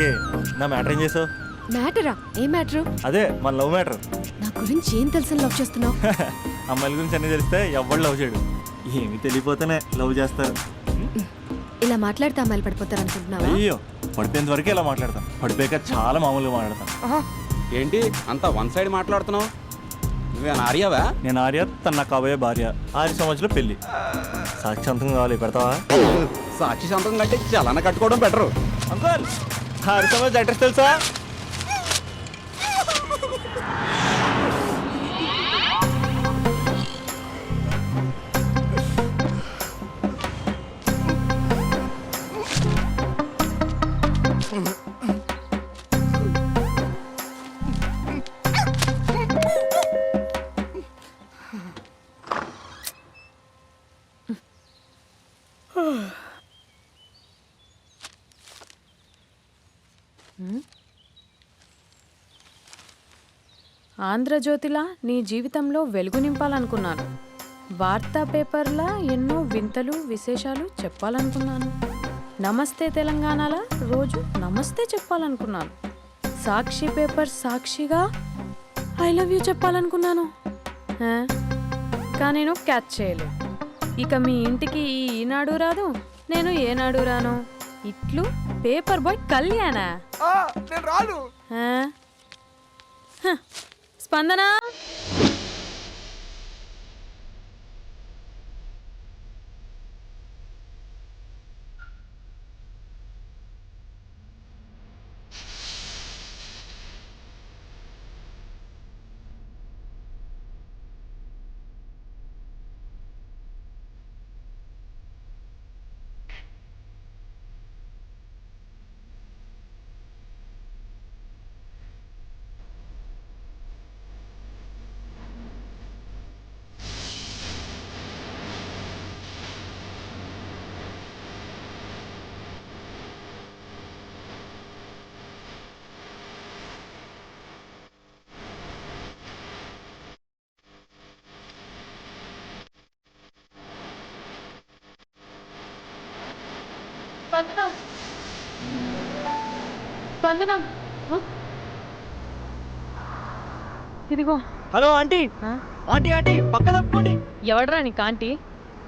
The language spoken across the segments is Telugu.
ఇంతకీ నా మ్యాటర్ ఏం చేసావు? మ్యాటరా? ఏ మ్యాటరు? అదే మన లవ్ మ్యాటర్. నా గురించి ఏం తెలుసు లవ్ చేస్తున్నావు? అమ్మాయిల గురించి అన్నీ తెలిస్తే ఎవడు లవ్ చేయడు. ఏమి తెలియపోతేనే లవ్ చేస్తారు. ఇలా మాట్లాడితే అమ్మాయిలు పడిపోతారు అనుకుంటున్నావా? అయ్యో, పడిపోయేంత వరకే ఇలా మాట్లాడతాం. పడిపోయాక చాలా మామూలుగా మాట్లాడతాం. ఏంటి అంతా వన్ సైడ్ మాట్లాడుతున్నావు? నువ్వేనా ఆర్యావా? నేను ఆర్య, తన నాకు కాబోయే భార్య. 6 సంవత్సరాలు పెళ్లి. సాక్షాంతం కావాలి, పెడతావా? సాక్షి సంతకం కంటే చలన కట్టుకోవడం బెటరు. అంకుల్, 6 సంవత్సరాలు అడ్రస్ తెలుసా? ఆంధ్రజ్యోతిలా నీ జీవితంలో వెలుగు నింపాలనుకున్నాను. వార్తా పేపర్లా ఎన్నో వింతలు విశేషాలు చెప్పాలనుకున్నాను. నమస్తే తెలంగాణలా రోజు నమస్తే చెప్పాలనుకున్నాను. సాక్షి పేపర్ సాక్షిగా ఐ లవ్ యూ చెప్పాలనుకున్నాను. కానీ నేను క్యాచ్ చేయలేదు. ఇక మీ ఇంటికి ఈనాడు రాదు, నేను ఏనాడు రాను. ఇట్లు పేపర్ బాయ్ కళ్యాణా? స్పందన, స్పందన, ఇదిగో. Hello aunty. ఆంటీ ఆంటీ పక్కన తప్పుకోండి. ఎవడరా నీకు ఆంటీ?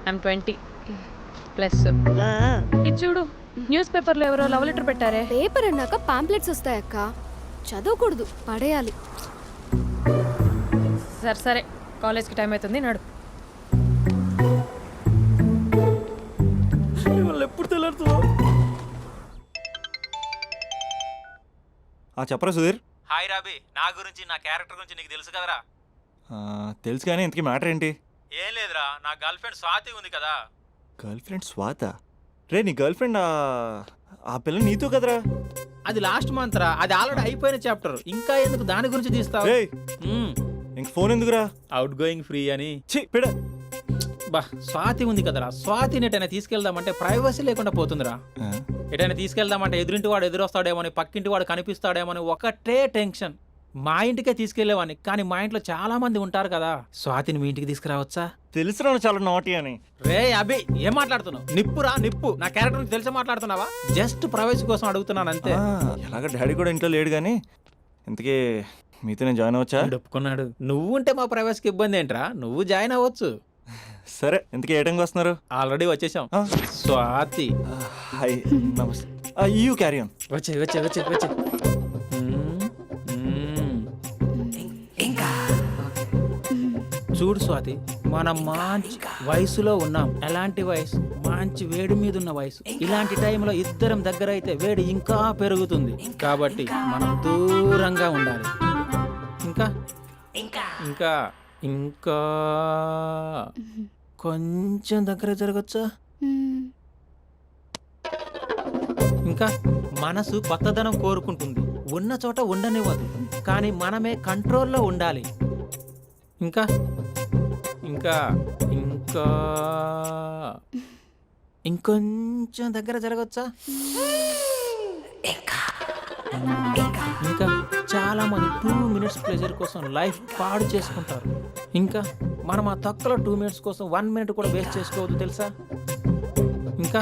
ఐమ్ 20+. ఇది చూడు, న్యూస్ పేపర్లో ఎవరో లవ్ లెటర్ పెట్టారే. పేపర్ అన్నాక పాంప్లెట్స్ వస్తాయక్క, చదవకూడదు, పడేయాలి. సరే సరే, కాలేజ్కి టైం అవుతుంది, నడు. ఎప్పుడు తెల్లరుతూ చెప్పరా సుధీర్? హాయ్ రాబీ, నా గురించి నా క్యారెక్టర్ గురించి నీకు తెలుసు కదరా? తెలుసు, కానీ ఇంతకీ మ్యాటర్ ఏంటి? ఏం లేదురా, నా గర్ల్ ఫ్రెండ్ స్వాతి ఉంది కదా. గర్ల్ ఫ్రెండ్ స్వాత? రే, నీ గర్ల్ ఫ్రెండ్ ఆ పిల్ల నీతో కదరా? అది లాస్ట్ మంత్ రా, అది ఆల్రెడీ అయిపోయిన చాప్టర్. ఇంకా ఎందుకు దాని గురించి తీస్తావు? ఇంక ఫోన్ ఎందుకురా? అవుట్ గోయింగ్ ఫ్రీ అని. ఛీ, పిడ. బా, స్వాతి ఉంది కదరా, స్వాతిని ఎటైనా తీసుకెళ్దామంటే ప్రైవసీ లేకుండా పోతుందిరా. ఎటైనా తీసుకెళ్దామంటే ఎదురింటి వాడు ఎదురొస్తాడేమోని, పక్కింటి వాడు కనిపిస్తాడేమోని ఒకటే టెన్షన్. మా ఇంటికే తీసుకెళ్లేవాడిని, కానీ మా ఇంట్లో చాలా మంది ఉంటారు కదా. స్వాతిని మీ ఇంటికి తీసుకురావచ్చా? తెలుసురా చాలా నాటి అని. రే అభి, ఏం మాట్లాడుతున్నావు? నిప్పురా నిప్పు. నా క్యారెక్టర్ గురించి తెలిసి మాట్లాడుతున్నావా? జస్ట్ ప్రైవసీ కోసం అడుగుతున్నాను అంతే. ఎలాగ డాడీ కూడా ఇంట్లో లేడు, కానీ ఇంతకీ మీతో నేను జాయిన్ అవ్వచ్చా? ఒప్పుకున్నాడు. నువ్వు ఉంటే మా ప్రైవసీకి ఇబ్బంది ఏంట్రా, నువ్వు జాయిన్ అవ్వచ్చు. సరే, ఇంతకీ ఏ టైంకి వస్తున్నారు? ఆల్రెడీ వచ్చేసాం. స్వాతి, హాయ్, నమస్తే. You carry on. వచ్చే వచ్చే వచ్చే వచ్చే. చూడు స్వాతి, మనం మంచి వయసులో ఉన్నాం. ఎలాంటి వయసు? మంచి వేడి మీద ఉన్న వయసు. ఇలాంటి టైంలో ఇద్దరం దగ్గర అయితే వేడి ఇంకా పెరుగుతుంది. కాబట్టి మనం దూరంగా ఉండాలి. ఇంకా ఇంకా ఇంకా కొంచెం దగ్గర జరగచ్చా? ఇంకా మనసు కొత్తదనం కోరుకుంటుంది, ఉన్న చోట ఉండనివ్వదు, కానీ మనమే కంట్రోల్లో ఉండాలి. ఇంకా ఇంకా ఇంకా ఇంకొంచెం దగ్గర జరగచ్చా? ఇంకా చాలా మంది 2 minutes ప్లెజర్ కోసం లైఫ్ పాడు చేసుకుంటారు. ఇంకా మనం ఆ తక్కువ 2 minutes కోసం 1 minute కూడా వేస్ట్ చేసుకోవద్దు, తెలుసా? ఇంకా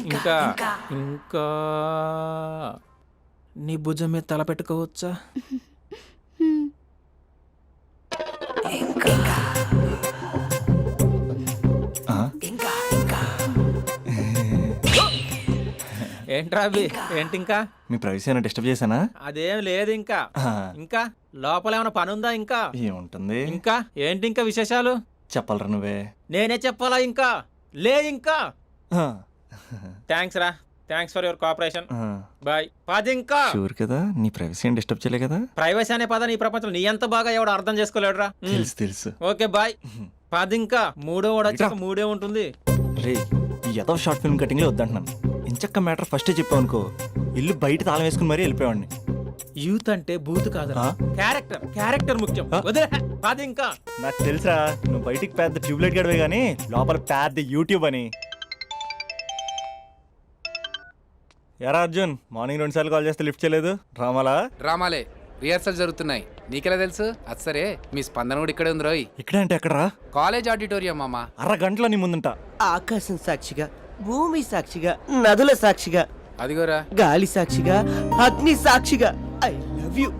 ఇంకా ఇంకా నీ భుజం మీద తల పెట్టుకోవచ్చా? హ్మ్. ఆ? ఏంట్రా అవి? ఏంటి ఇంకా? మీ ప్రైవసీ అయినా డిస్టర్బ్ చేశానా? అదేం లేదు ఇంకా. ఆ, ఇంకా లోపల ఏమైనా పని ఉందా ఇంకా? ఏముంటుంది? ఇంకా ఏంటి ఇంకా విశేషాలు? చెప్పాలరా నువ్వే. నేనే చెప్పాలా ఇంకా? లే ఇంకా. ఆ, థ్యాంక్స్ రా, థ్యాంక్స్ ఫర్ యువర్ కోఆపరేషన్. ఆ, బాయ్. పది ఇంకా. షూర్ కదా నీ ప్రైవసీ ఏం డిస్టర్బ్ చేయలే కదా? ప్రైవసీ అనే పదాన్ని ఈ ప్రపంచంలో నీ ఎంత బాగా ఎవడు అర్థం చేసుకోలేడురా. తెలుసు తెలుసు. Okay bye. పది ఇంకా. మూడో వాడు వచ్చాక మూడే ఉంటుంది. రే ఈ ఏదో షార్ట్ ఫిల్మ్ కటింగ్లో వద్దంటున్నాను. ఇంచక్క మ్యాటర్ ఫస్టే చెప్పావు అనుకో, ఇల్లు బయట తాళం వేసుకుని మరీ వెళ్ళిపోయాడిని. యూత్ అంటే బూత్ కాదు, ఆ? క్యారెక్టర్. క్యారెక్టర్ ముఖ్యం. ఆ? వదిలే. పది ఇంకా. నాకు తెలుసా నువ్వు బయటికి పెద్ద ట్యూబ్లైట్ గడవే కానీ లోపల పెద్ద యూట్యూబ్ అని. ఎరా అర్జున్, మార్నింగ్ 2 సార్లు కాల్ చేస్తే లిఫ్ట్ చేయలేదు. డ్రామాలా? డ్రామాలే, రిహర్సల్ జరుగుతున్నాయి. నీకెలా తెలుసు? అది సరే, మీ స్పందన కూడా ఇక్కడే ఉంది రోయ్. ఇక్కడే అంటే ఎక్కడరా? కాలేజ్ ఆడిటోరియం మామ. అరగంటలో నీ ముందుంటా. ఆకాశం సాక్షిగా, భూమి సాక్షిగా, నదుల సాక్షిగా, అదిగోరా. గాలి సాక్షిగా, అగ్ని సాక్షిగా, I love you.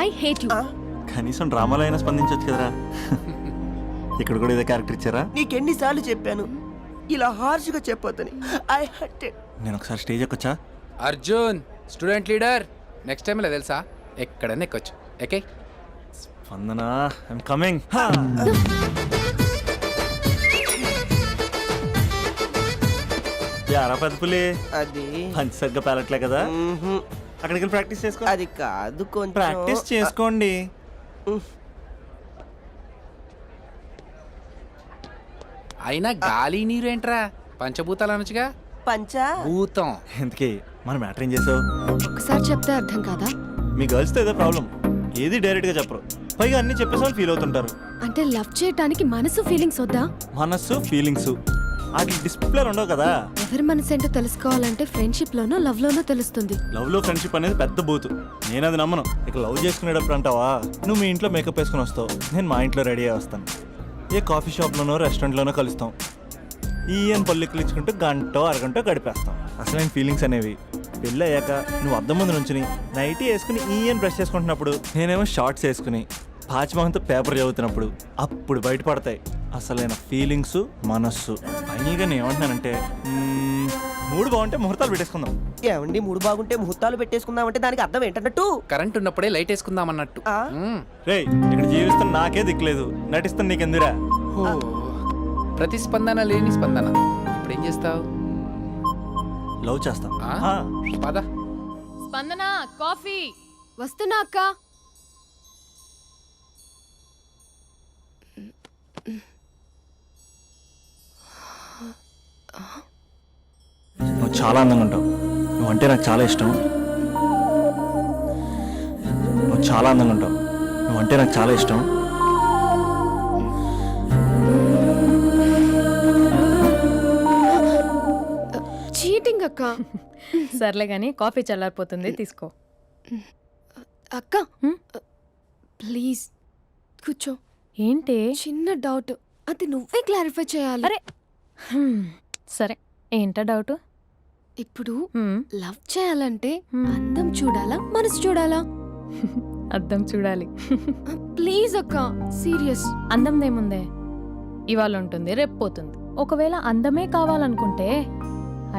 I hate you. కనీసం డ్రామాలో అయినా స్పందించవచ్చు కదరా. ఇక్కడ కూడా ఇదే క్యారెక్టర్ ఇచ్చారా? నీకెన్నిసార్లు చెప్పాను ఇలా హార్ష్గా చెప్పొద్దని. I hurt. నేను ఒకసారి స్టేజ్ ఎక్కొచ్చా? Arjun student leader. Next time ఇలా తెలుసా, ఎక్కడన్నా ఎక్కొచ్చు. Okay Spandana, I'm coming. యారా పెద్ద పులి, అది పంచి సగ్గా పేలట్లే కదా? మ్మ్హ్. అక్కడికి వెళ్ళి ప్రాక్టీస్ చేసుకో. అది కాదు, కొంచెం ప్రాక్టీస్ చేసుకోండి. అయినా గాలి నీరు ఏంట్రా? పంచభూతాలు అనొచ్చుగా. పంచా భూతం. ఎందుకే మన మ్యాటర్ ఏం చేసావు? ఒకసారి చెప్తే అర్థం కాదా? మీ గర్ల్స్తో ఏదో ప్రాబ్లం, ఏది డైరెక్ట్గా చెప్పరు, పైగా అన్ని చెప్పేసి వాళ్ళు ఫీల్ అవుతుంటారు. అంటే లవ్ చేయటానికి మనసు ఫీలింగ్స్ వద్దా? మనస్సు ఫీలింగ్స్ వాటి డిస్ప్లేలు ఉండవు కదా. ఎవరి మనసు ఏంటో తెలుసుకోవాలంటే ఫ్రెండ్షిప్ లోనో లవ్ లోనో తెలుస్తుంది. లవ్ లో ఫ్రెండ్షిప్ అనేది పెద్ద బూతు. నేను అది నమ్మను. ఇక లవ్ చేసుకునేటప్పుడు అంటావా, నువ్వు మీ ఇంట్లో మేకప్ వేసుకుని వస్తావు, నేను మా ఇంట్లో రెడీ అయ్యి వస్తాను. ఏ కాఫీ షాప్లోనో రెస్టారెంట్లోనో కలుస్తాం. ఈయన పల్లెక్కులు ఇచ్చుకుంటూ గంటో అరగంటో గడిపేస్తాం. అసలైన ఫీలింగ్స్ అనేవి పెళ్ళి అయ్యాక నువ్వు అద్దం ముందు నుంచుని నైటీ వేసుకుని ఈయన బ్రష్ చేసుకుంటున్నప్పుడు, నేనేమో షార్ట్స్ వేసుకుని పాచిమహంతో పేపర్ చదువుతున్నప్పుడు అప్పుడు బయటపడతాయి అసలైన ఫీలింగ్స్, మనస్సు. ఫైనల్గా నేను ఏమంటున్నానంటే, మూడు బాగుంటే ముహూర్తాలు పెట్టేసుకుందాం. ఏమండి, మూడు బాగుంటే ముహూర్తాలు పెట్టేసుకుందామంటే దానికి అర్థం ఏంటన్నట్టు? కరెంట్ ఉన్నప్పుడే లైట్ వేసుకుందాం అన్నట్టు. ఆ? రేయ్ ఇక్కడ జీవిస్తున్న నాకే దిక్కులేదు, నటిస్తున్న నీకెందురా? ఓ, ప్రతిస్పందన లేని స్పందన. ఇప్పుడు ఏం చేస్తావు? లవ్ చేస్తా. ఆ? పద. స్పందన కాఫీ. వస్తున్నా అక్క. నువ్వు చాలా అందంగా ఉంటావు. నువ్వంటే నాకు చాలా ఇష్టం. నువ్వు చాలా అందంగా ఉంటావు. నువ్వంటే నాకు చాలా ఇష్టం. చీటింగ్ అక్క. సర్లే గాని కాఫీ చల్లారిపోతుంది, తీసుకో. అక్క ప్లీజ్ కూర్చో. ఏంటి? చిన్న డౌట్, అది నువ్వే క్లారిఫై చేయాలి. అరే సరే, ఏంటా డౌట్? ఇప్పుడు లవ్ చేయాలంటే అందం చూడాలా, మనసు చూడాలా? అద్దం చూడాలి. ప్లీజ్ అక్క, సీరియస్. అందందేముందే, ఇవాళ ఉంటుంది రేపు పోతుంది. ఒకవేళ అందమే కావాలనుకుంటే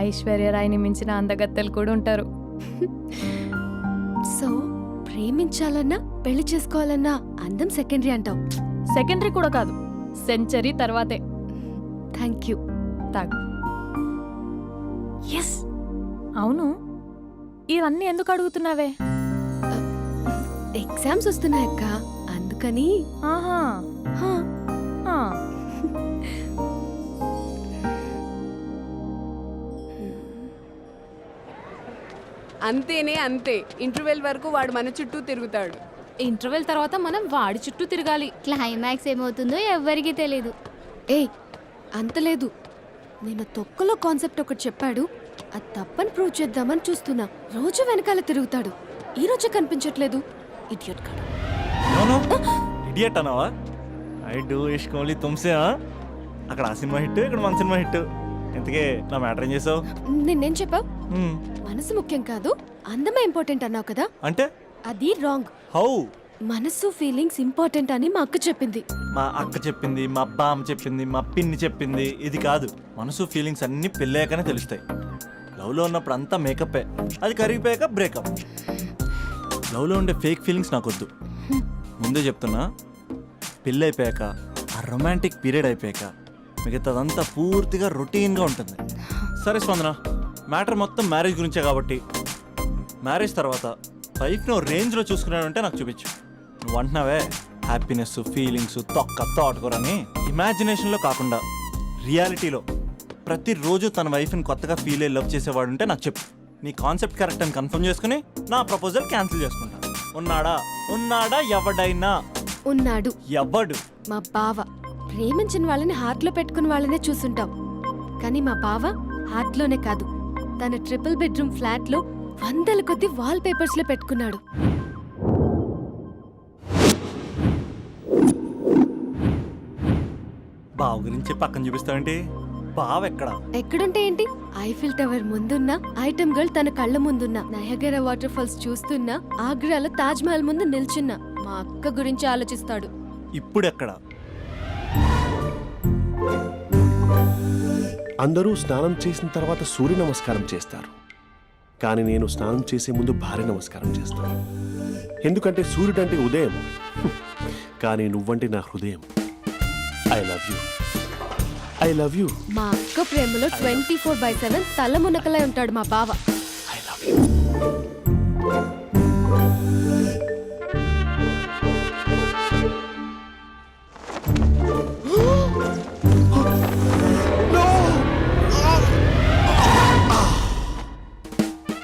ఐశ్వర్య రాయ్ని మించిన అందగత్తెలు కూడా ఉంటారు. సో ప్రేమించాలన్నా పెళ్లి చేసుకోవాలన్నా అందం సెకండరీ అంటావు? సెకండరీ కూడా కాదు, సెంచరీ తర్వాతే. Thank you. తాగు. ఎస్. అవును, ఇవన్నీ ఎందుకు అడుగుతున్నావే? ఎగ్జామ్స్ వస్తున్నాయక్క, అందుకని. ఆహా. హా. ఆ. అంతేనే అంతే. ఇంటర్వెల్ వరకు వాడు మన చుట్టూ తిరుగుతాడు. ఇంటర్వెల్ తర్వాత మనం వాడి చుట్టూ తిరగాలి. క్లైమాక్స్ ఏమవుతుందో ఎవ్వరికీ తెలీదు. ఏయ్ అంత లేదు, నేను తొక్కలో కాన్సెప్ట్ ఒకటి చెప్పాడు, అది తప్పని ప్రూవ్ చేద్దామని చూస్తున్నా. రోజు వెనకాల తిరుగుతాడు, ఈ రోజే కనిపించట్లేదు. ఇడియట్ కాడు. ఇడియట్ అన్నావా? ఐ డూ ఇష్క్ ఓన్లీ తుమ్సే. అక్కడ ఆ సినిమా హిట్, ఇక్కడ మన సినిమా హిట్. ఇంతకే నా మ్యాటర్ ఏం చేసావు? నిన్నేం చెప్పావు? మ్మ్. మనసు ముఖ్యం కాదు, అందమే ఇంపార్టెంట్ అన్నావు కదా, అంటే అది రాంగ్. హౌ? మనసు ఫీలింగ్స్ ఇంపార్టెంట్ అని మా అక్క చెప్పింది. మా అక్క చెప్పింది, మా బామ్మ చెప్పింది, మా పిన్ని చెప్పింది. ఇది కాదు, మనసు ఫీలింగ్స్ అన్నీ పెళ్ళాకనే తెలుస్తాయి. లవ్లో ఉన్నప్పుడు అంతా మేకప్పే, అది కరిగిపోయాక బ్రేకప్. లవ్లో ఉండే ఫేక్ ఫీలింగ్స్ నాకొద్దు. ముందే చెప్తున్నా, పెళ్ళి అయిపోయాక ఆ రొమాంటిక్ పీరియడ్ అయిపోయాక మిగతాదంతా పూర్తిగా రొటీన్గా ఉంటుంది. సరే స్పందన, మ్యాటర్ మొత్తం మ్యారేజ్ గురించే కాబట్టి మ్యారేజ్ తర్వాత వైఫ్ను రేంజ్లో చూసుకున్నాడంటే నాకు చూపించు. నువ్వు అంటున్నావే హ్యాపీనెస్, ఫీలింగ్స్, తోటకూరని ఇమాజినేషన్లో కాకుండా రియాలిటీలో ప్రతిరోజు తన వైఫ్ని కొత్తగా ఫీల్ అయ్యి లవ్ చేసేవాడు ఉంటే నాకు చెప్పు. నీ కాన్సెప్ట్ కరెక్ట్ అని కన్ఫర్మ్ చేసుకుని నా ప్రపోజల్ క్యాన్సిల్ చేసుకుంటా. ఉన్నాడా ఎవడైనా? ఉన్నాడు. ఎవడు? మా బావ. ప్రేమించిన వాళ్ళని హార్ట్లో పెట్టుకున్న వాళ్ళనే చూసుంటాం, కానీ మా బావ హార్ట్లోనే కాదు, తన ట్రిపుల్ బెడ్రూమ్ ఫ్లాట్లో వందల కొద్ది వాల్ పేపర్స్ లో పెట్టుకున్నాడు. బావ గురించి పక్కన చూపిస్తావేంటి? బావ ఎక్కడా? ఎక్కడుంటే ఏంటి, ఐఫిల్ టవర్ ముందున్న ఐటమ్ గర్ల్ తన కళ్ళ ముందున్న నయగరా వాటర్ ఫాల్స్ చూస్తున్నా, ఆగ్రాలో తాజ్ మహల్ ముందు నిల్చున్నా మా అక్క గురించి ఆలోచిస్తాడు. ఇప్పుడు ఎక్కడా? అందరూ స్నానం చేసిన తర్వాత సూర్య నమస్కారం చేస్తారు, కానీ నేను స్నానం చేసే ముందు భార్య నమస్కారం చేస్తాను. ఎందుకంటే సూర్యుడు అంటే ఉదయం, కానీ నువ్వంటే నా హృదయం. I love you, I love you. మా అక్క ప్రేమలో 24/7 తల మునకలై ఉంటాడు మా బావ. I love you.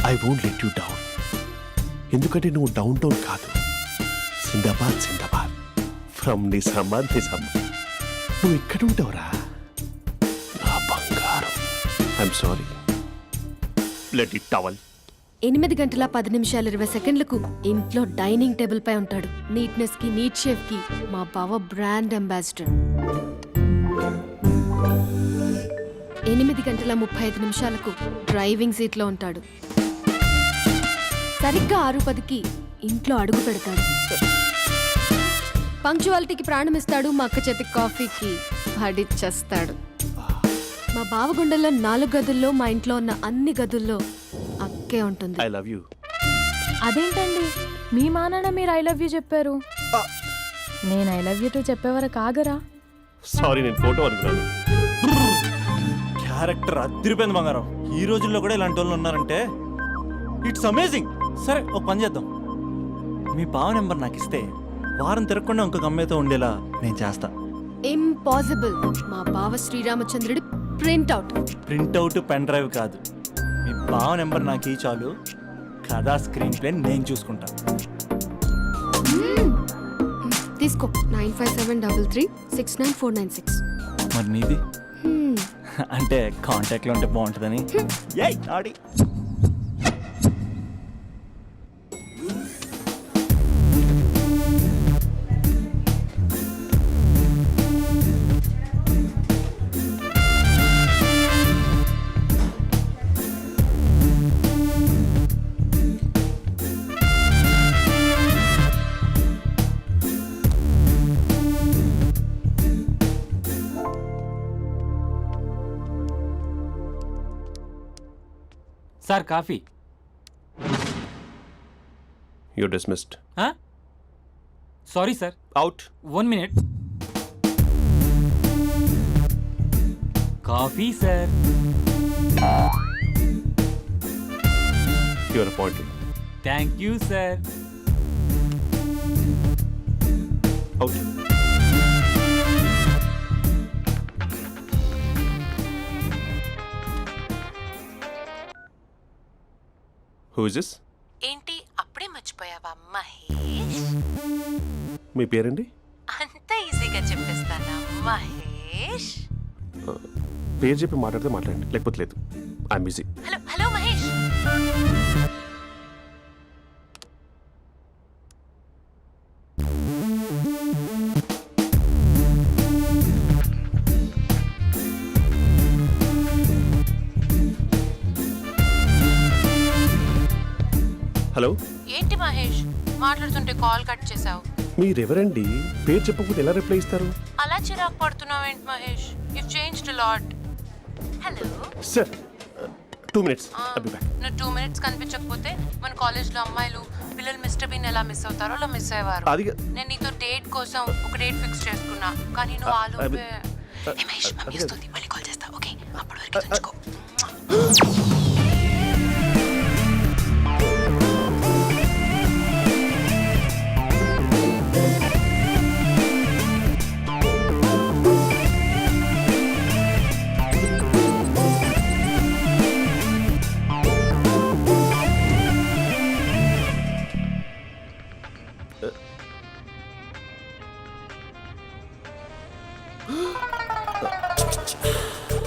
I won't let you down. ఎందుకంటే నువ్వు డౌన్ టౌన్ కాదు, జిందాబాద్ ఫ్రమ్ నిజామాబాద్. నువ్వు ఇక్కడ ఉంటావురా నా బంగారం. I'm sorry, let it towel. 8:10:20 ఇంట్లో డైనింగ్ టేబుల్ పై ఉంటాడు. నీట్నెస్ కి, నీట్ షేఫ్ కి మా బావ బ్రాండ్ అంబాసిడర్. 8:35 డ్రైవింగ్ సీట్ లో ఉంటాడు. సరిగ్గా 6:10 ఇంట్లో అడుగు పెడతాడు. పంక్చువాలిటీకి ప్రాణం ఇస్తాడు. మా అక్క చేతి కాఫీకి పడిచ్చేస్తాడు. మా బావ గుండెల్లో 4 గదుల్లో, మా ఇంట్లో ఉన్న అన్ని గదుల్లో అక్కే ఉంటుంది. I love you. అదేంటండి, మీ మానాన్న మీరు ఐ లవ్ యూ చెప్పారు, నేను ఐ లవ్ యూ టు చెప్పేవరకు ఆగరా? సారీ, నేను ఫోటో అనుకున్నాను. క్యారెక్టర్ అదిరిపోయింది బంగారం. ఈ రోజుల్లో కూడా ఇలాంటి వాళ్ళు ఉన్నారంటే ఇట్స్ అమేజింగ్. సరే, ఒక పని చేద్దాం. మీ బావ నెంబర్ నాకు ఇస్తే వారం తిరగకుండా ఇంకొక అమ్మాయితో ఉండేలా నేను చేస్తా. ఇంపాసిబుల్. మా బావ శ్రీరామచంద్రుడి ప్రింట్అవుట్. ప్రింట్అవుట్, పెన్ డ్రైవ్ కాదు. మీ బావ నెంబర్ నాకు ఈ చాలు, కథా స్క్రీన్ ప్లే నేను చూసుకుంటా. తీసుకో. 9573369496. మరి నీది? అంటే కాంటాక్ట్లో ఉంటే బాగుంటుందని. ఏయ్ ఆడి. Sir coffee. You dismissed. Sorry sir. Out. 1 minute. Coffee sir. Your appointed. Thank you sir. Out. Who is this? ఏంటి అప్పుడే మర్చిపోయావా మహేష్? మీ పేరండి? అంత ఈజీగా చెప్పేస్తానా మహేష్? పేరు చెప్పి మాట్లాడితే మాట్లాడండి, లేకపోతే లేదు. I'm busy. Hello hello Mahesh. Hello, ఏంటి మహేష్ మాట్లాడుతుంటే కాల్ కట్ చేసావు? మీరెవరండి? పేరు చెప్పకపోతే ఎలా రిప్లై ఇస్తారు? అలా చిరాకు పడుతున్నావు ఏంటి Mahesh? You changed lot. Hello sir 2 minutes, I'll be back. నువ్వు 2 minutes కనిపించకపోతే మన కాలేజ్లో అమ్మాయిలు పిల్లలు మిస్టర్ బీన్ ఎలా మిస్ అవుతారో అలా మిస్ అయ్యేవారు. అది నేను నీతో డేట్ కోసం ఒక డేట్ ఫిక్స్ చేసుకున్నా, కానీ నువ్వు ఆలోపే. ఏ మహేష్, మమ్మీ వస్తుంది, మళ్ళీ కాల్ చేస్తా. ఓకే, అప్పటి వరకు తెచ్చుకో.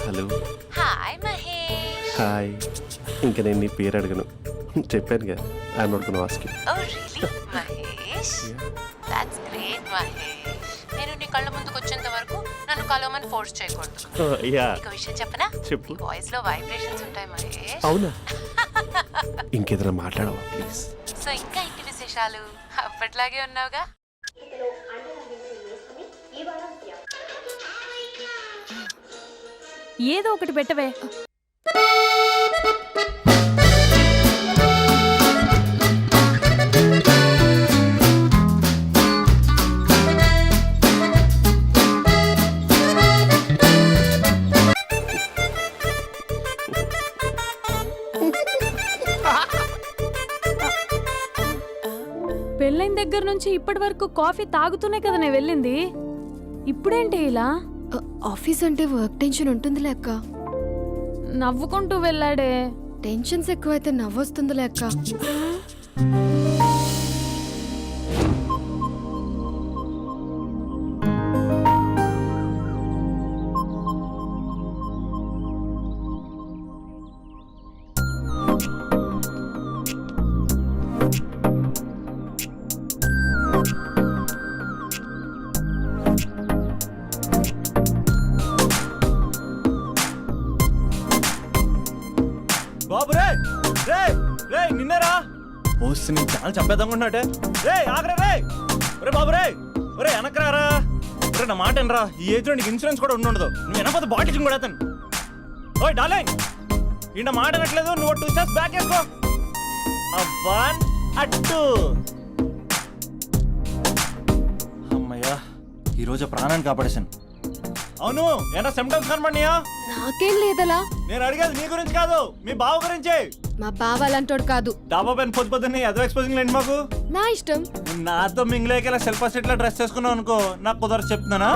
Hello, hi Mahesh. హాయ్. ఇంకా నేను నీ పేరు అడగను, చెప్పానుగా. I'm not gonna ask you. Oh really Mahesh, that's great Mahesh. నేను నీ కళ్ళ ముందుకు వచ్చేంత వరకు నన్ను కలవమని ఫోర్స్ చేయకూడదు. యా, నీకు విషయం చెప్పనా? చెప్పు. నీ వాయిస్ లో వైబ్రేషన్స్ ఉంటాయి మహేష్. అవునా? ఇంకేదైనా మాట్లాడవా ప్లీజ్? సో ఇంకా ఇంటి విశేషాలు అప్పట్లాగే ఉన్నావుగా? ఏదో ఒకటి పెట్టవే. పెళ్ళైన దగ్గర నుంచి ఇప్పటి వరకు కాఫీ తాగుతూనే కదా నేను వెళ్ళింది. ఇప్పుడేంటి ఇలా? ఆఫీస్ అంటే వర్క్ టెన్షన్ ఉంటుందిలే అక్క. నవ్వుకుంటూ వెళ్ళాడే. టెన్షన్స్ ఎక్కువైతే నవ్వొస్తుందిలే అక్క. బాబు రే రే రే నిన్నేరా? ఓసి నీ ఛానల్ చంపేద్దామనుకుంటున్నాటే. రే ఆగరా రే. ఒరే బాబు రే, ఒరే వెనకరారా. ఒరే నా మాట వినరా, ఈ ఏజ్ లో నీకు ఇన్సూరెన్స్ కూడా ఉండదు. నువ్వు వెనకపోతే బాటిల్ కూడా అతను. ఓయ్ డార్లింగ్, ఈ నా మాట వినట్లేదు. నువ్వు 2 steps బ్యాక్ వేసుకో. అవ్వన్ అట్టు. అమ్మయ్యా, ఈరోజు ప్రాణాన్ని కాపాడేశాను. అవును, ఏనా సిమ్టమ్స్ కనబడినాయా? నాకేం లేదలా. నేను అడిగేది నీ గురించి కాదు, మీ బావ గురించి. మా బావ అలాంటోడు కాదు. డాబా పైన పొద్దున్నే ఎదో ఎక్స్పోజింగ్ లేండి మాకు. నా ఇష్టం. నాతో మింగిలేక సెల్ఫ్ సెట్ లా డ్రెస్ చేసుకున్నావు అనుకో, నాకు కుదరదు చెప్తున్నానా?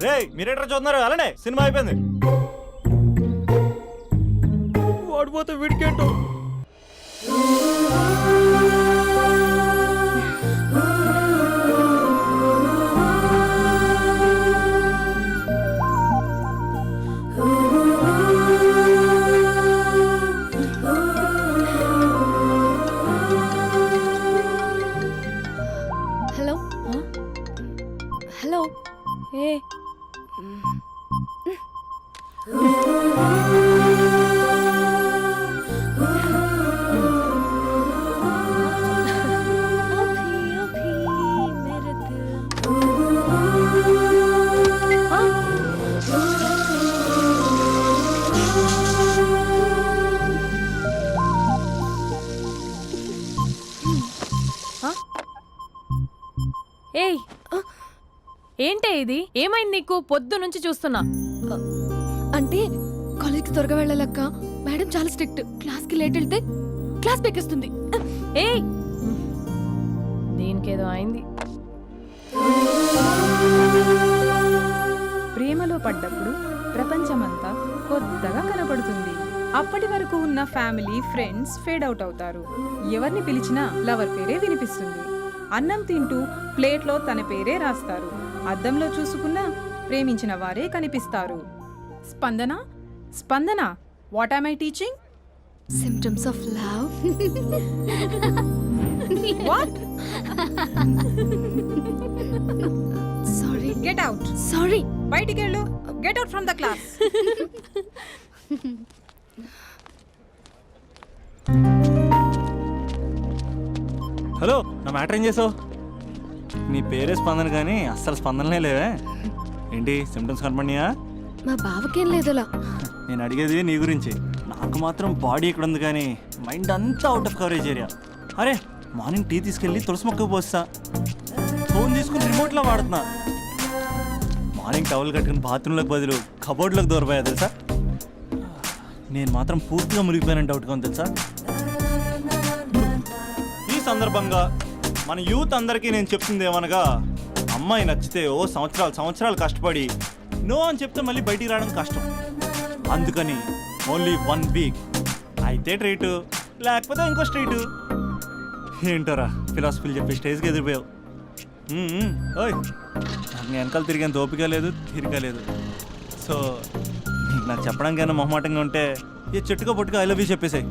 రే మీరేట్రా చూస్తున్నారు? అలానే సినిమా అయిపోయింది. వాడిపోతే వీడికేంటో. Hello hello. ఏ ఏయ్, ఏంటే ఇది? ఏమైంది నీకు? పొద్దు నుంచి చూస్తున్నా. అంటే కాలేజ్కి త్వరగా వెళ్ళాలక్క. మేడం చాలా స్ట్రిక్ట్. క్లాస్కి లేట్ వెళ్తే క్లాస్ పెక్కేస్తుంది. ఏయ్, దీనికేదో అయింది. ప్రేమలో పడ్డప్పుడు ప్రపంచమంతా కొత్తగా కనబడుతుంది. అప్పటి వరకు ఉన్న ఫ్యామిలీ ఫ్రెండ్స్ ఫేడ్ అవుట్ అవుతారు. ఎవరిని పిలిచినా లవర్ పేరే వినిపిస్తుంది. అన్నం తింటూ ప్లేట్లో తన పేరే రాస్తారు. అద్దంలో చూసుకున్నా ప్రేమించిన వారే కనిపిస్తారు. Spandana, Spandana, what am I teaching? Symptoms of love. What? Sorry. Get out. Sorry. బయటికి వెళ్ళు. Get out from the class. Hello, నా మ్యాటర్ ఏం చేసావు? నీ పేరే స్పందన కానీ అస్సలు స్పందనలే లేవే. ఏంటి సిమ్టమ్స్ కనపడినాయా? మా బావకేం లేదులా. నేను అడిగేది నీ గురించి. నాకు మాత్రం బాడీ ఇక్కడ ఉంది కానీ మైండ్ అంతా అవుట్ ఆఫ్ కవరేజ్ ఏరియా. అరే, మార్నింగ్ టీ తీసుకెళ్ళి తులసి మొక్కకు పోస్తా, ఫోన్ తీసుకుని రిమోట్లో వాడుతున్నా. మార్నింగ్ టవల్ కట్టుకుని బాత్రూంలోకి బదులు కబోర్డ్లోకి దూరపోయా తెలుసా. నేను మాత్రం పూర్తిగా మునిగిపోయానని డౌట్గా ఉంది తెలుసా. ఈ సందర్భంగా మన యూత్ అందరికీ నేను చెప్తుంది ఏమనగా, అమ్మాయి నచ్చితే ఓ సంవత్సరాలు కష్టపడి నో అని చెప్తే మళ్ళీ బయటికి రావడం కష్టం. అందుకని ఓన్లీ 1 వీక్ అయితే ట్రీటు, లేకపోతే ఇంకో స్ట్రీటు. ఏంటోరా ఫిలాసఫీలు చెప్పి స్టేజ్కి ఎదిరిపోయావు. ఓయ్, నాకు వెనకాల తిరిగేంత ఓపిక లేదు, తీరిక లేదు. సో నీకు నాకు చెప్పడానికైనా మొహమాటంగా ఉంటే ఏ చెట్టుగా పొట్టుగా ఐ లవ్ యూ చెప్పేసాయి,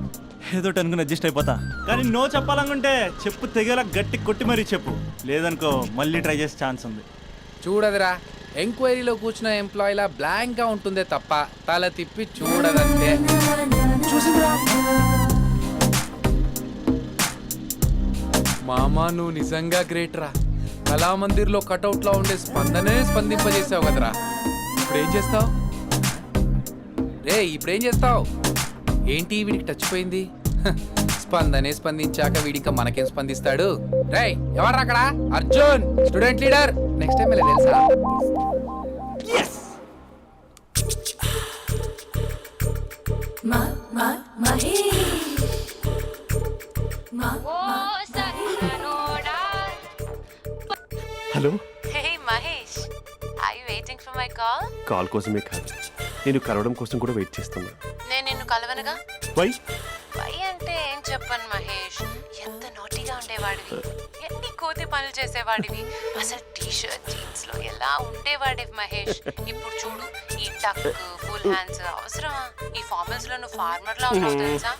ఏదో అనుకుని అడ్జస్ట్ అయిపోతా. కానీ నో చెప్పాలనుకుంటే చెప్పు తెగేలా గట్టి కొట్టి మరీ చెప్పు, లేదనుకో మళ్ళీ ట్రై చేసే ఛాన్స్ ఉంది. చూడదురా, ఎంక్వైరీలో కూర్చున్న ఎంప్లాయీలా బ్లాంక్గా ఉంటుందే తప్ప తల తిప్పి చూడదంతే. చూసిందిరా మామా, నువ్వు నిజంగా గ్రేట్ రా. కళామందిర్లో కటౌట్లో ఉండే స్పందనే స్పందింపజేసావు కదరా. ఇప్పుడేం చేస్తావు రే? ఇప్పుడేం చేస్తావు? ఏంటి వీడికి టచ్ పోయింది? స్పందనే స్పందించాక వీడిక మనకేం స్పందిస్తాడు? రేయ్, ఎవరు అక్కడ? Arjun, student leader. Next time ఇలా తెలుసా? Hello. Hey Mahesh, are you waiting for my call? Call కోసమే కాదు, నేను కలవడం కోసం కూడా వెయిట్ చేస్తున్నా. నేను నిన్ను కలవనుగా. వై? వై అంటే ఏం చెప్పను మహేష్, ఎంత నోటిగా ఉండేవాడివి, ఎన్ని కోతి పనులు చేసేవాడివి, అసలు టీ షర్ట్ జీన్స్ లో ఎలా ఉండేవాడివి మహేష్. ఇప్పుడు చూడు, ఈ టక్ ఫుల్ హ్యాండ్స్ అవసరమా? ఈ ఫార్మల్స్ లో నువ్వు ఫార్మర్ లా ఉన్నావు తెలుసా.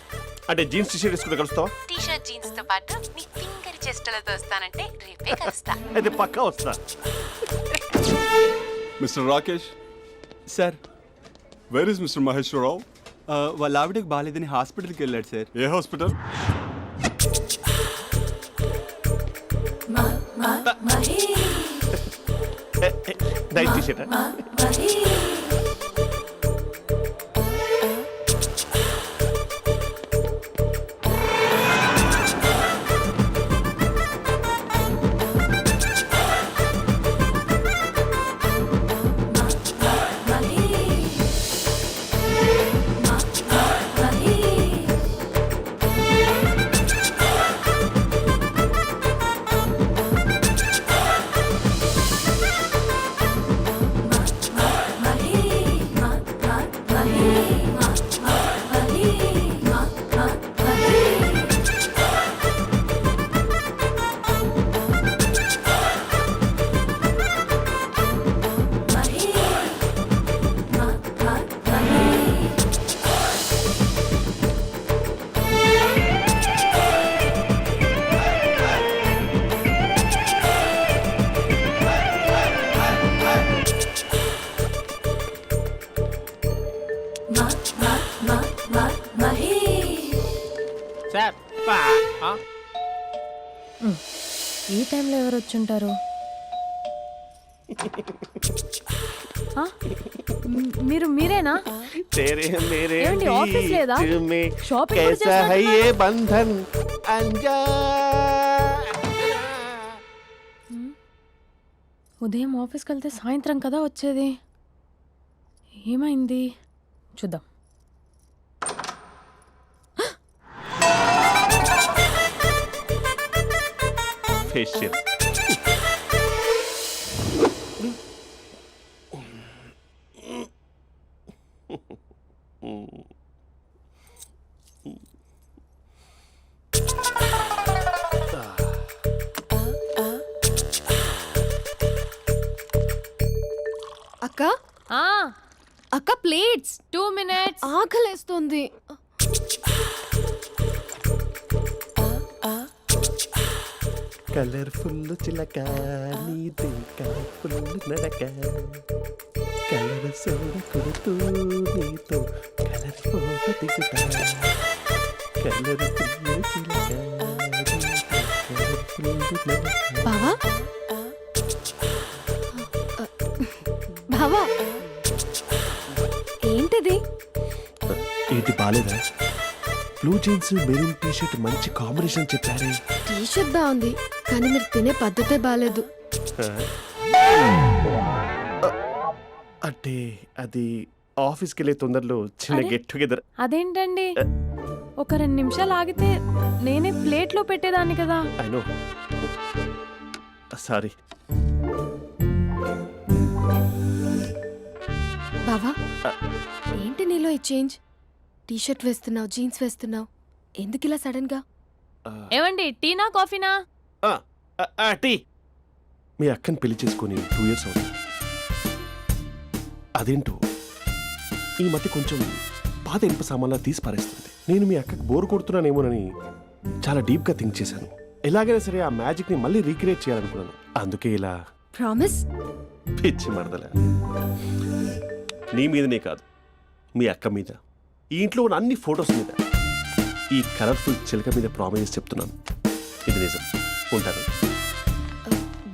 అంటే జీన్స్ టీ షర్ట్ వేసుకుంటే కలుస్తావా? టీ షర్ట్ జీన్స్ తో పాటు నీ ఫింగర్ చెస్టలతో వస్తానంటే రేపే కలుస్తా. అయితే పక్కా వస్తా. Mister Rakesh sir, where is mister Maheswararao? వాళ్ళ ఆవిడకి బాగాలేదని హాస్పిటల్కి వెళ్ళాడు సార్. ఏ హాస్పిటల్? Night T shirt. సార్, ఈ టైంలో ఎవరు వచ్చుంటారు? మీరేనా? ఏమండి, ఆఫీస్ లేదా? షాపింగ్ కూడా చేస్తున్నారు? ఉదయం ఆఫీస్కి వెళ్తే సాయంత్రం కదా వచ్చేది, ఏమైంది చూద్దాం. ఫేషియల్. అక్క, అక్క ప్లేట్స్ 2 minutes. ఆకలేస్తుంది. కలర్ఫుల్ చిలక నీదే కలర్ఫుల్ నడక, కలర్ సోడ కొడుతూ నీతో కలర్ ఫోటో దిగుతా, కలర్ఫుల్ చిలక బావా బావా ఏంటిది? ఏంటి బాలేదా? Blue jeans maroon T shirt మంచి కాంబినేషన్ చెప్పారే. టీ షర్ట్ బాగుంది కానీ మీరు తినే పద్ధతే బాగాలేదు. అంటే అది ఆఫీస్కి వెళ్ళే తొందరలో చిన్న అరే? Get together. అదేంటండి ఒక 2 నిమిషాలు ఆగితే నేనే ప్లేట్లో పెట్టేదాన్ని కదా. I know, sorry. బావా ఏంటి నీలో ఈ చేంజ్? టీ షర్ట్ వేస్తున్నావు, జీన్స్ వేస్తున్నావు, ఎందుకు ఇలా సడన్ గా? ఏమండి టీనా కాఫీనా? టీ. మీ అక్కని పెళ్లి చేసుకొని 2 years అవుతుంది. అదేంటో ఈ మధ్య కొంచెం పాత ఇనుప సామాన్లా తీసి పారేస్తుంది. నేను మీ అక్కకి బోర్ కొడుతున్నానేమోనని చాలా డీప్గా థింక్ చేశాను. ఎలాగైనా సరే ఆ మ్యాజిక్ని మళ్ళీ రీక్రియేట్ చేయాలనుకున్నాను. అందుకే ఇలా. ప్రామిస్? పిచ్చి మరదల, నీ మీదనే కాదు, మీ అక్క మీద, ఈ ఇంట్లో ఉన్న అన్ని ఫొటోస్ మీద, ఈ కలర్ఫుల్ చిలక మీద ప్రామిస్ చెప్తున్నాను. ఇది నిజం. ఉంటాను.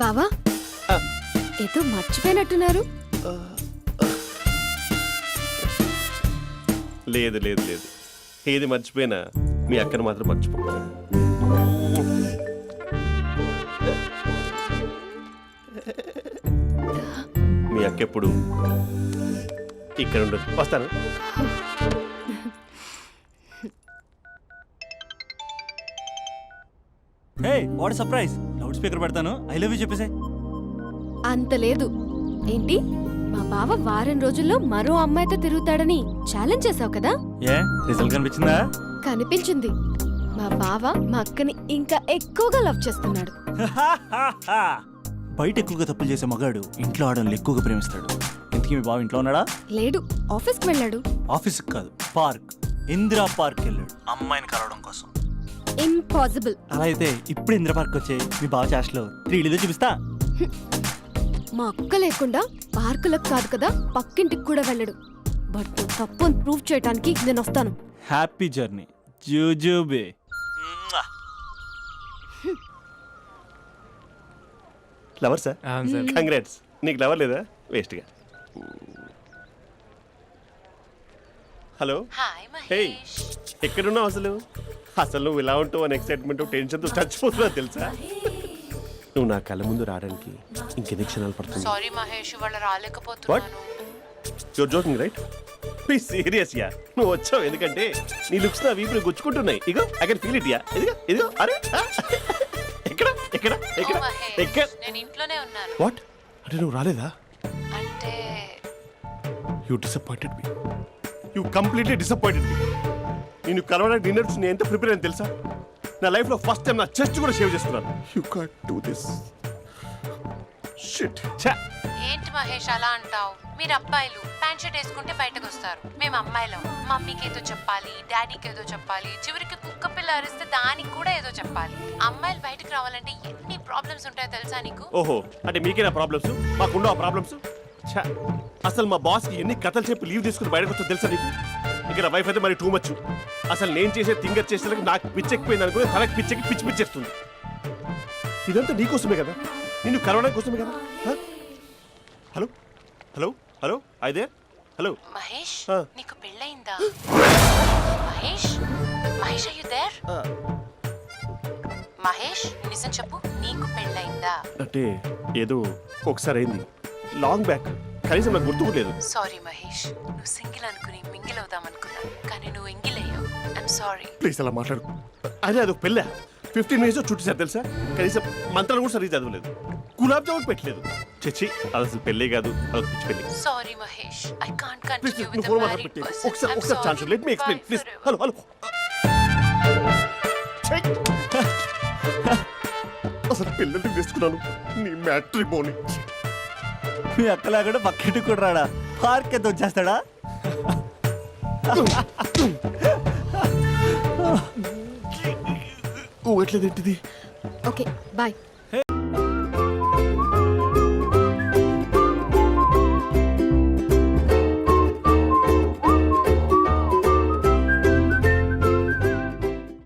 బావా ఏదో మర్చిపోయినట్టున్నారు. లేదు లేదు లేదు, ఏది మర్చిపోయినా మీ అక్కను మాత్రం మర్చిపో. మీ అక్క ఎప్పుడు ఇక్కడ ఉండదు. వస్తాను. Hey what surprise! Loud speaker పెడతాను, ఐ లవ్ యూ చెప్పేసే. అంత లేదు. ఏంటి మా బావ వారం రోజుల్లో మరో అమ్మాయితో తిరుగుతాడని ఛాలెంజ్ చేసావు కదా? ఏ రిజల్ట్ కనిపించిందా? కనిపించింది. మా బావ మా అక్కని ఇంకా ఎక్కువగా లవ్ చేస్తున్నాడు. బయట ఎక్కువగా తప్పులు చేసే మగాడు ఇంట్లో ఆడవాళ్ళు ఎక్కువగా ప్రేమిస్తాడు. ఇంతకీ మీ బావ ఇంట్లో ఉన్నాడా? లేడు, ఆఫీస్కి వెళ్ళాడు. ఆఫీస్కి కాదు, పార్క్, ఇందిరా పార్క్ వెళ్ళాడు అమ్మాయిని కలవడం కోసం. ఇంపాసిబుల్. అలా అయితే ఇప్పుడు ఇందిరా పార్క్ వచ్చే మీ బావ చాష్లో 3Dలో చూపిస్తా. మా అక్క లేకుండా పార్కులకు కాదు కదా పక్కింటికి కూడా వెళ్ళడు. బట్ తప్పు ప్రూవ్ చేయడానికి నేను వస్తాను. హ్యాపీ జర్నీ జూజూబే. Lover sir? కంగ్రాట్స్. నీకు లవర్ లేదా? వేస్ట్గా. హలో. Hi hey, Mahesh. ఎక్కడున్నావు అసలు? అసలు నువ్వు ఇలా ఉంటావు అని ఎక్సైట్మెంట్ టెన్షన్తో చచ్చిపోతున్నావు తెలుసా? నువ్వు నా కళ్ళ ముందు రావడానికి ఇంకెన్ని క్షణాలు పడుతుంది? సారీ మహేష్, ఇవాళ రాలేకపోతున్నాను. Your joking right? Please serious ya. నువ్వు వచ్చావు ఎందుకంటే నీ లుక్స్ నా వీపుని గుచ్చుకుంటున్నాయి. ఇగో I can feel it ya. ఇదిగో ఇదిగో. అరే ఎక్కడ ఎక్కడ ఎక్కడ ఓ మహేష్, ఎక్కడ? నేను ఇంట్లోనే ఉన్నాను. వాట్ అంటే నువ్వు రాలేదా? అంటే you disappointed me. You completely disappointed me. నేను కలవడానికి డిన్నర్స్ నేను ఎంత ప్రిపేర్ అని తెలుసా? నా లైఫ్లో ఫస్ట్ టైం నా చెస్ట్ కూడా సేవ్ చేస్తున్నాను. You can't do this. Shit. ఏంటి మహేష్ అలా అంటావు? మీరు అబ్బాయిలు ప్యాంట్ షర్ట్ వేసుకుంటే బయటకు వస్తారు. మేము అమ్మాయిలం మమ్మీకి ఏదో చెప్పాలి, డాడీకి ఏదో చెప్పాలి, చివరికి కుక్క పిల్ల అరిస్తే దానికి కూడా ఏదో చెప్పాలి. అమ్మాయిలు బయటకు రావాలంటే ఎన్ని ప్రాబ్లమ్స్ ఉంటాయో తెలుసా నీకు? ఓహో, అంటే మీకేనా ప్రాబ్లమ్స్? మాకుండా ఆ ప్రాబ్లమ్స్? అసలు మా బాస్కి ఎన్ని కథలు చెప్పి లీవ్ తీసుకుని బయటకు వచ్చా తెలుసా నీకు? ఇక్కడ వైఫ్ అయితే మరి టూ మచ్. అసలు నేను చేసే థింగర్ చేసేందుకు నాకు పిచ్చెక్కిపోయింది అనుకుని తనకి పిచ్చెక్కి పిచ్చి పిచ్చేస్తుంది. ఇదంతా నీకోసమే కదా, నిన్ను కరోనా కోసమే కదా. హలో హలో హలో అయితే హలో మహేష్, నీకు పెళ్ళయిందా? Mahesh Mahesh are you there? Mahesh నిజం చెప్పు, నీకు పెళ్ళయిందా? అంటే ఏదో ఒకసారి అయింది, లాంగ్ బ్యాక్, కనీసం నాకు గుర్తుకోలేదు. సారీ మహేష్, నువ్వు సింగిల్ అనుకుని మింగిల్ అవుదాం అనుకున్నా, కానీ నువ్వు ఎంగిల్ అయ్యావు. I'm sorry. ప్లీజ్ అలా మాట్లాడు. అదే అదొక పెళ్ళా? 15 minutes చుట్టేసారు తెలుసా? కనీసం మంత్రాలు కూడా సరిగ్గా చదవలేదు, గులాబ్ జామున్ పెట్టలేదు. చచ్చి, అది అసలు పెళ్ళే కాదు, అదొక పిచ్చి పెళ్ళి. Sorry Mahesh, I can't please continue with నువ్వు ద ఫోన్ మ్యారీడ్ మాట్లాడి పర్సన్. ఒకసారి chance let me explain please. Hello hello. అసలు పిల్లల్ని తీసుకున్నాను నీ మ్యాట్రిమోని. మీ అక్కలా కూడా పక్కింటికి కూడా రాడా? పార్క్ ఎంత వచ్చేస్తాడా? ఓ ఎట్లేదేంటిది? Okay bye.